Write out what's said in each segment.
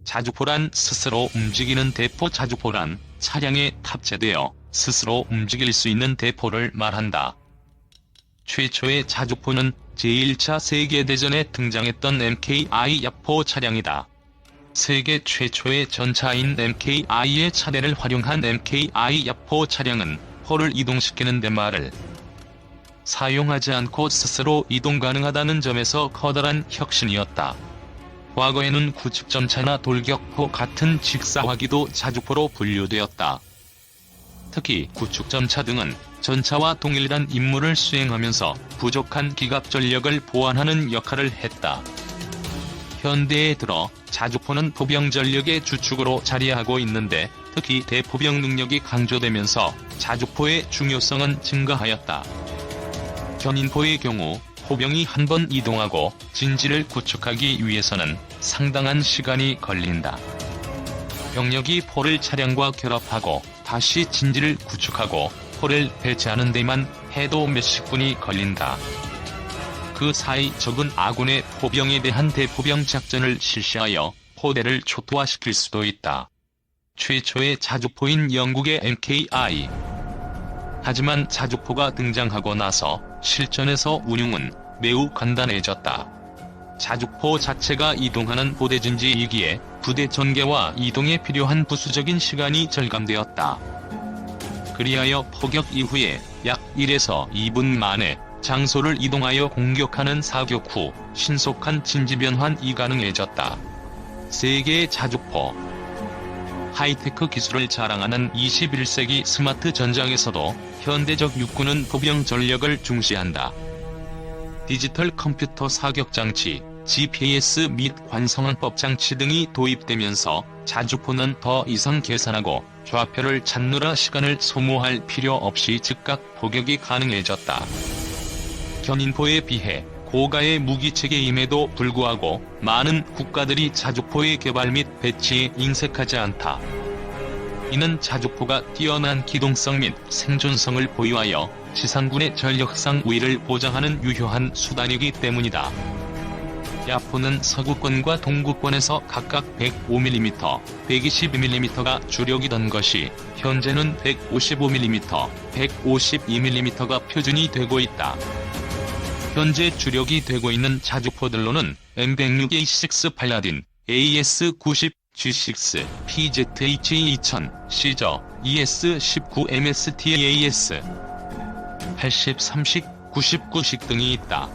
자주포란 스스로 움직이는 대포. 자주포란 차량에 탑재되어 스스로 움직일 수 있는 대포를 말한다. 최초의 자주포는 제1차 세계대전에 등장했던 MKI 야포 차량이다. 세계 최초의 전차인 MKI의 차대를 활용한 MKI 야포 차량은 포를 이동시키는 데 말을 사용하지 않고 스스로 이동 가능하다는 점에서 커다란 혁신이었다. 과거에는 구축전차나 돌격포 같은 직사화기도 자주포로 분류되었다. 특히 구축전차 등은 전차와 동일한 임무를 수행하면서 부족한 기갑전력을 보완하는 역할을 했다. 현대에 들어 자주포는 포병 전력의 주축으로 자리하고 있는데 특히 대포병 능력이 강조되면서 자주포의 중요성은 증가하였다. 견인포의 경우 포병이 한 번 이동하고 진지를 구축하기 위해서는 상당한 시간이 걸린다. 병력이 포를 차량과 결합하고 다시 진지를 구축하고 포를 배치하는 데만 해도 몇십 분이 걸린다. 그 사이 적은 아군의 포병에 대한 대포병 작전을 실시하여 포대를 초토화시킬 수도 있다. 최초의 자주포인 영국의 MKI. 하지만 자주포가 등장하고 나서 실전에서 운용은 매우 간단해졌다. 자주포 자체가 이동하는 부대진지이기에 부대 전개와 이동에 필요한 부수적인 시간이 절감되었다. 그리하여 포격 이후에 약 1에서 2분 만에 장소를 이동하여 공격하는 사격 후 신속한 진지 변환이 가능해졌다. 세계의 자주포. 하이테크 기술을 자랑하는 21세기 스마트 전장에서도 현대적 육군은 포병 전력을 중시한다. 디지털 컴퓨터 사격 장치, GPS 및 관성항법 장치 등이 도입되면서 자주포는 더 이상 계산하고 좌표를 찾느라 시간을 소모할 필요 없이 즉각 포격이 가능해졌다. 견인포에 비해 고가의 무기체계임에도 불구하고 많은 국가들이 자주포의 개발 및 배치에 인색하지 않다. 이는 자주포가 뛰어난 기동성 및 생존성을 보유하여 지상군의 전력상 우위를 보장하는 유효한 수단이기 때문이다. 야포는 서구권과 동구권에서 각각 105mm, 122mm가 주력이던 것이 현재는 155mm, 152mm가 표준이 되고 있다. 현재 주력이 되고 있는 자주포들로는 M106A6 팔라딘, AS90, G6, PZH-2000, 시저, ES19, MSTAS, 80, 30, 99식 등이 있다.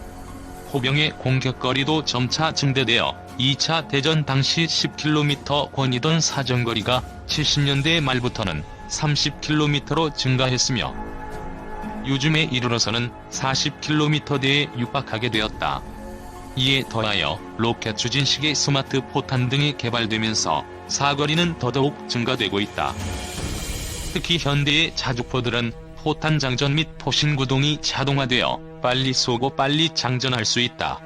포병의 공격거리도 점차 증대되어 2차 대전 당시 10km 권이던 사정거리가 70년대 말부터는 30km로 증가했으며 요즘에 이르러서는 40km대에 육박하게 되었다. 이에 더하여 로켓 추진식의 스마트 포탄 등이 개발되면서 사거리는 더더욱 증가되고 있다. 특히 현대의 자주포들은 포탄 장전 및 포신 구동이 자동화되어 빨리 쏘고 빨리 장전할 수 있다.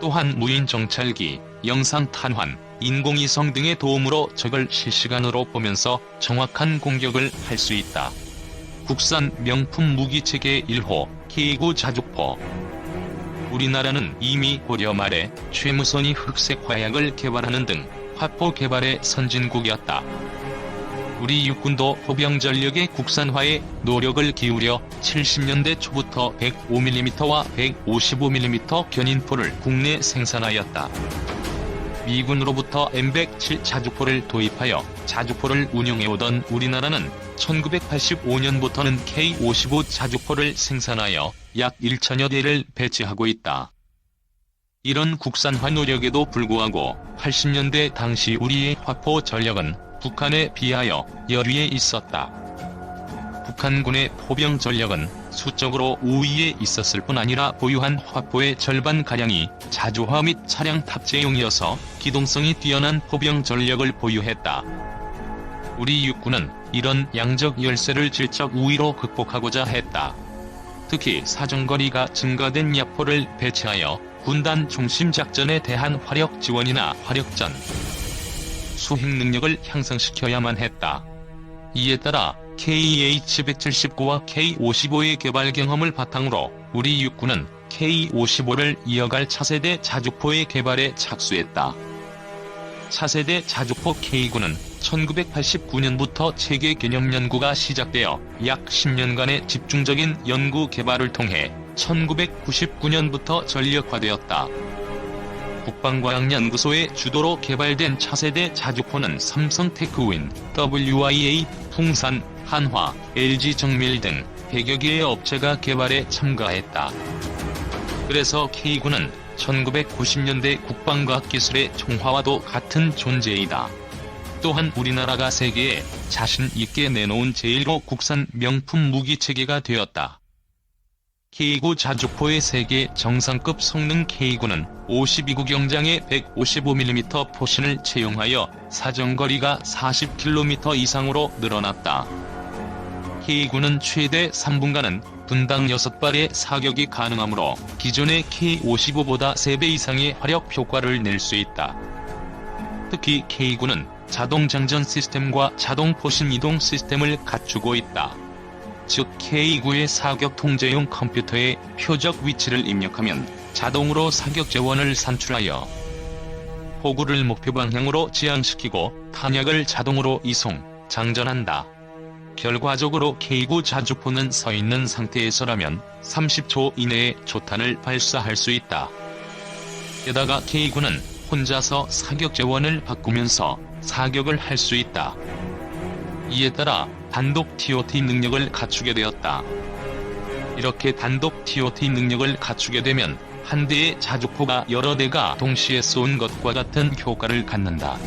또한 무인 정찰기, 영상 탄환, 인공위성 등의 도움으로 적을 실시간으로 보면서 정확한 공격을 할 수 있다. 국산 명품 무기체계 1호 K9 자주포. 우리나라는 이미 고려 말에 최무선이 흑색 화약을 개발하는 등 화포 개발의 선진국이었다. 우리 육군도 포병 전력의 국산화에 노력을 기울여 70년대 초부터 105mm와 155mm 견인포를 국내 생산하였다. 미군으로부터 M107 자주포를 도입하여 자주포를 운용해오던 우리나라는 1985년부터는 K55 자주포를 생산하여 약 1천여 대를 배치하고 있다. 이런 국산화 노력에도 불구하고 80년대 당시 우리의 화포 전력은 북한에 비하여 열위에 있었다. 북한군의 포병 전력은 수적으로 우위에 있었을 뿐 아니라 보유한 화포의 절반가량이 자주화 및 차량 탑재용이어서 기동성이 뛰어난 포병 전력을 보유했다. 우리 육군은 이런 양적 열세를 질적 우위로 극복하고자 했다. 특히 사정거리가 증가된 야포를 배치하여 군단 중심 작전에 대한 화력 지원이나 화력전, 수행 능력을 향상시켜야만 했다. 이에 따라 KH-179와 K55의 개발 경험을 바탕으로 우리 육군은 K55를 이어갈 차세대 자주포의 개발에 착수했다. 차세대 자주포 K군은 1989년부터 체계 개념 연구가 시작되어 약 10년간의 집중적인 연구 개발을 통해 1999년부터 전력화되었다. 국방과학연구소의 주도로 개발된 차세대 자주포는 삼성 테크윈, WIA, 풍산, 한화, LG정밀 등 100여 개의 업체가 개발에 참가했다. 그래서 K군은 1990년대 국방과학기술의 총화와도 같은 존재이다. 또한 우리나라가 세계에 자신 있게 내놓은 제1호 국산 명품 무기체계가 되었다. K9 자주포의 세계 정상급 성능 K군은 52구 경장에 155mm 포신을 채용하여 사정거리가 40km 이상으로 늘어났다. K군은 최대 3분간은 분당 6발의 사격이 가능하므로 기존의 K55보다 3배 이상의 화력 효과를 낼 수 있다. 특히 K군은 자동 장전 시스템과 자동 포신 이동 시스템을 갖추고 있다. 즉 K9의 사격 통제용 컴퓨터에 표적 위치를 입력하면 자동으로 사격 재원을 산출하여 포구를 목표 방향으로 지향시키고 탄약을 자동으로 이송, 장전한다. 결과적으로 K9 자주포는 서 있는 상태에서라면 30초 이내에 조탄을 발사할 수 있다. 게다가 K9는 혼자서 사격 재원을 바꾸면서 사격을 할 수 있다. 이에 따라 단독 TOT 능력을 갖추게 되었다. 이렇게 단독 TOT 능력을 갖추게 되면 한 대의 자주포가 여러 대가 동시에 쏜 것과 같은 효과를 갖는다.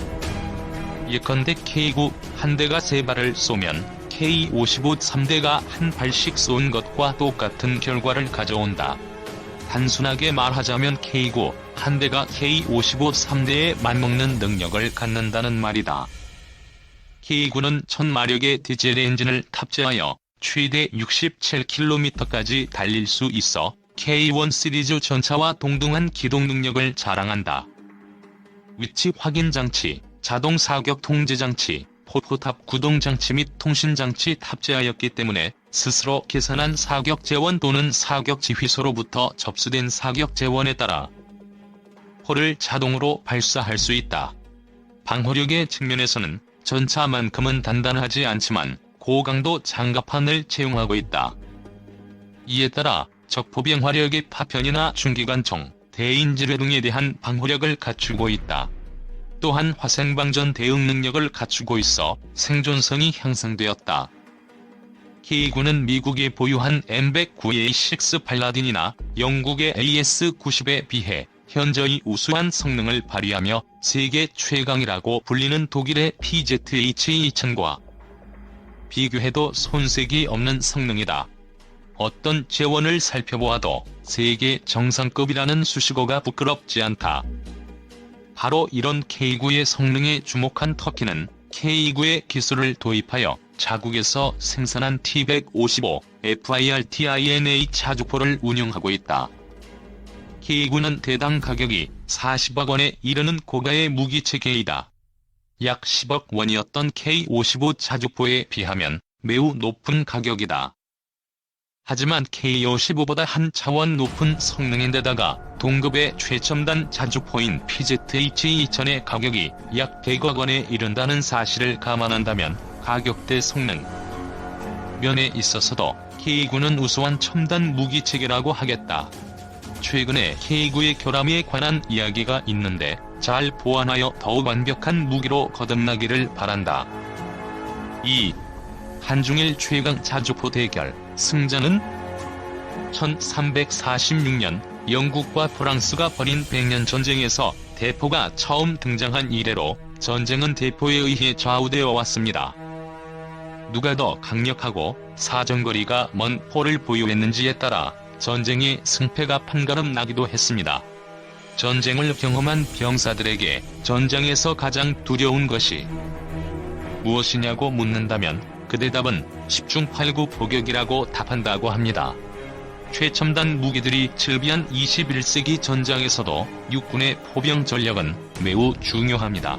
예컨대 K9 한 대가 3발을 쏘면 K55 3대가 한 발씩 쏜 것과 똑같은 결과를 가져온다. 단순하게 말하자면 K9 한 대가 K55 3대에 맞먹는 능력을 갖는다는 말이다. K9는 1000마력의 디젤 엔진을 탑재하여 최대 67km까지 달릴 수 있어 K1 시리즈 전차와 동등한 기동 능력을 자랑한다. 위치 확인 장치, 자동 사격 통제 장치, 포탑 구동 장치 및 통신 장치 탑재하였기 때문에 스스로 계산한 사격 재원 또는 사격 지휘소로부터 접수된 사격 재원에 따라 포를 자동으로 발사할 수 있다. 방호력의 측면에서는 전차만큼은 단단하지 않지만 고강도 장갑판을 채용하고 있다. 이에 따라 적포병 화력의 파편이나 중기관총, 대인지뢰 등에 대한 방호력을 갖추고 있다. 또한 화생방전 대응 능력을 갖추고 있어 생존성이 향상되었다. K9는 미국이 보유한 M109A6 팔라딘이나 영국의 AS90에 비해 현저히 우수한 성능을 발휘하며 세계 최강이라고 불리는 독일의 PZH-2000과 비교해도 손색이 없는 성능이다. 어떤 재원을 살펴보아도 세계 정상급이라는 수식어가 부끄럽지 않다. 바로 이런 K9의 성능에 주목한 터키는 K9의 기술을 도입하여 자국에서 생산한 T-155 FIRTINA 자주포를 운영하고 있다. K9는 대당 가격이 40억 원에 이르는 고가의 무기체계이다. 약 10억 원이었던 K55 자주포에 비하면 매우 높은 가격이다. 하지만 K55보다 한 차원 높은 성능인데다가 동급의 최첨단 자주포인 PZH-2000의 가격이 약 100억 원에 이른다는 사실을 감안한다면 가격 대 성능 면에 있어서도 K9는 우수한 첨단 무기체계라고 하겠다. 최근에 K9의 결함에 관한 이야기가 있는데 잘 보완하여 더욱 완벽한 무기로 거듭나기를 바란다. 2. 한중일 최강 자주포 대결 승자는 1346년 영국과 프랑스가 벌인 백년 전쟁에서 대포가 처음 등장한 이래로 전쟁은 대포에 의해 좌우되어 왔습니다. 누가 더 강력하고 사정거리가 먼 포를 보유했는지에 따라 전쟁의 승패가 판가름 나기도 했습니다. 전쟁을 경험한 병사들에게 전장에서 가장 두려운 것이 무엇이냐고 묻는다면 그 대답은 10중 8구 포격이라고 답한다고 합니다. 최첨단 무기들이 즐비한 21세기 전장에서도 육군의 포병 전력은 매우 중요합니다.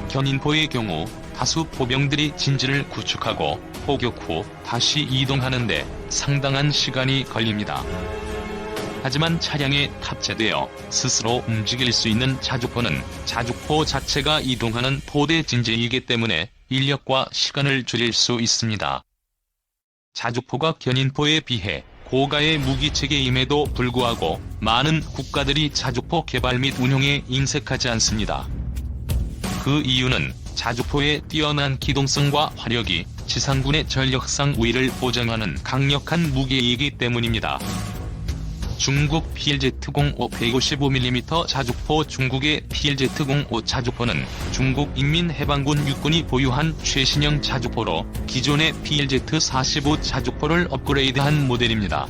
견인포의 경우 다수 포병들이 진지를 구축하고 포격 후 다시 이동하는데 상당한 시간이 걸립니다. 하지만 차량에 탑재되어 스스로 움직일 수 있는 자주포는 자주포 자체가 이동하는 포대 진재이기 때문에 인력과 시간을 줄일 수 있습니다. 자주포가 견인포에 비해 고가의 무기체계임에도 불구하고 많은 국가들이 자주포 개발 및 운용에 인색하지 않습니다. 그 이유는 자주포의 뛰어난 기동성과 화력이 지상군의 전력상 우위를 보장하는 강력한 무기이기 때문입니다. 중국 PLZ-05 155mm 자주포. 중국의 PLZ-05 자주포는 중국 인민해방군 육군이 보유한 최신형 자주포로 기존의 PLZ-45 자주포를 업그레이드한 모델입니다.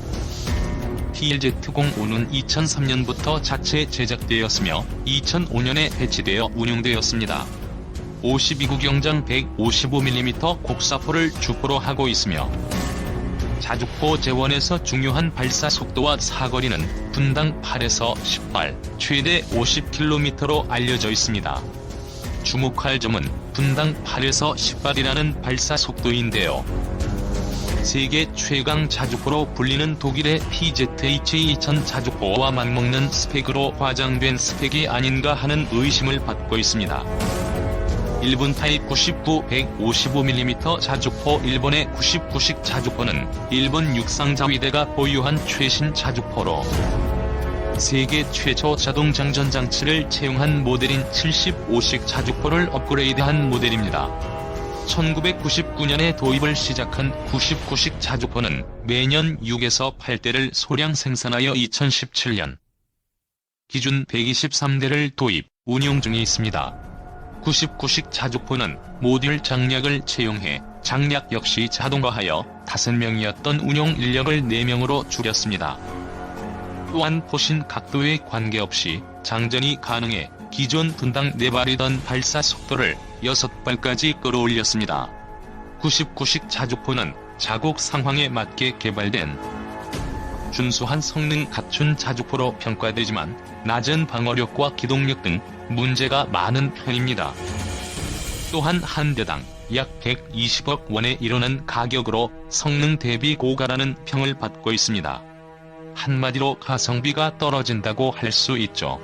PLZ-05는 2003년부터 자체 제작되었으며 2005년에 배치되어 운용되었습니다. 52구 경장 155mm 곡사포를 주포로 하고 있으며 자주포 재원에서 중요한 발사 속도와 사거리는 분당 8에서 18, 최대 50km로 알려져 있습니다. 주목할 점은 분당 8에서 18이라는 발사 속도인데요. 세계 최강 자주포로 불리는 독일의 PZH-2000 자주포와 맞먹는 스펙으로 과장된 스펙이 아닌가 하는 의심을 받고 있습니다. 일본 타입 99 155mm 자주포. 일본의 99식 자주포는 일본 육상자위대가 보유한 최신 자주포로 세계 최초 자동 장전 장치를 채용한 모델인 75식 자주포를 업그레이드한 모델입니다. 1999년에 도입을 시작한 99식 자주포는 매년 6에서 8대를 소량 생산하여 2017년 기준 123대를 도입, 운용 중에 있습니다. 99식 자주포는 모듈 장략을 채용해 장략 역시 자동화하여 5명이었던 운용 인력을 4명으로 줄였습니다. 또한 포신 각도에 관계없이 장전이 가능해 기존 분당 4발이던 발사 속도를 6발까지 끌어올렸습니다. 99식 자주포는 자국 상황에 맞게 개발된 준수한 성능 갖춘 자주포로 평가되지만 낮은 방어력과 기동력 등 문제가 많은 편입니다. 또한 한 대당 약 120억 원에 이르는 가격으로 성능 대비 고가라는 평을 받고 있습니다. 한마디로 가성비가 떨어진다고 할 수 있죠.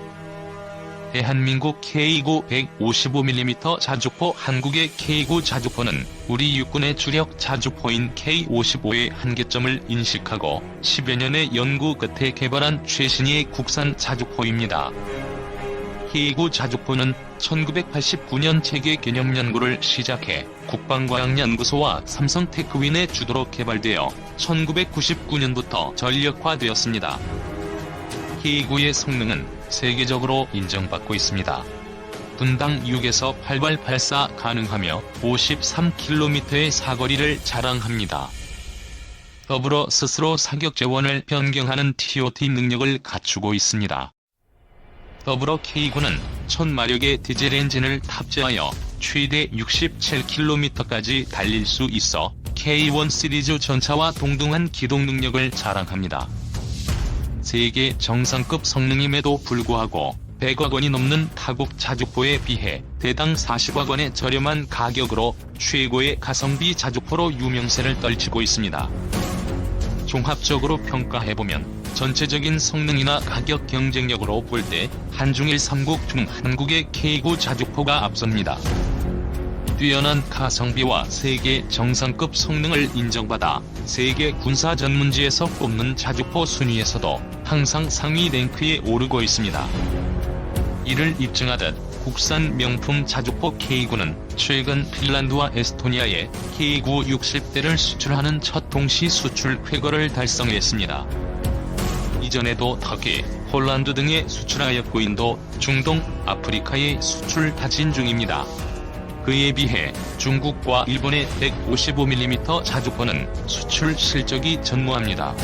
대한민국 K9 155mm 자주포. 한국의 K9 자주포는 우리 육군의 주력 자주포인 K55의 한계점을 인식하고 10여 년의 연구 끝에 개발한 최신의 국산 자주포입니다. K9 자주포는 1989년 체계 개념 연구를 시작해 국방과학연구소와 삼성테크윈의 주도로 개발되어 1999년부터 전력화되었습니다. K9의 성능은 세계적으로 인정받고 있습니다. 분당 6에서 8발 발사 가능하며 53km의 사거리를 자랑합니다. 더불어 스스로 사격 재원을 변경하는 TOT 능력을 갖추고 있습니다. 더불어 K9는 1000마력의 디젤 엔진을 탑재하여 최대 67km까지 달릴 수 있어 K1 시리즈 전차와 동등한 기동 능력을 자랑합니다. 세계 정상급 성능임에도 불구하고 100억 원이 넘는 타국 자주포에 비해 대당 40억 원의 저렴한 가격으로 최고의 가성비 자주포로 유명세를 떨치고 있습니다. 종합적으로 평가해보면 전체적인 성능이나 가격 경쟁력으로 볼 때 한중일 3국 중 한국의 K9 자주포가 앞섭니다. 뛰어난 가성비와 세계 정상급 성능을 인정받아 세계 군사 전문지에서 꼽는 자주포 순위에서도 항상 상위 랭크에 오르고 있습니다. 이를 입증하듯 국산 명품 자주포 K9는 최근 핀란드와 에스토니아에 K9 60대를 수출하는 첫 동시 수출 쾌거를 달성했습니다. 이전에도 터키, 폴란드 등에 수출하였고 인도, 중동, 아프리카에 수출 타진 중입니다. 그에 비해 중국과 일본의 155mm 자주포는 수출 실적이 전무합니다.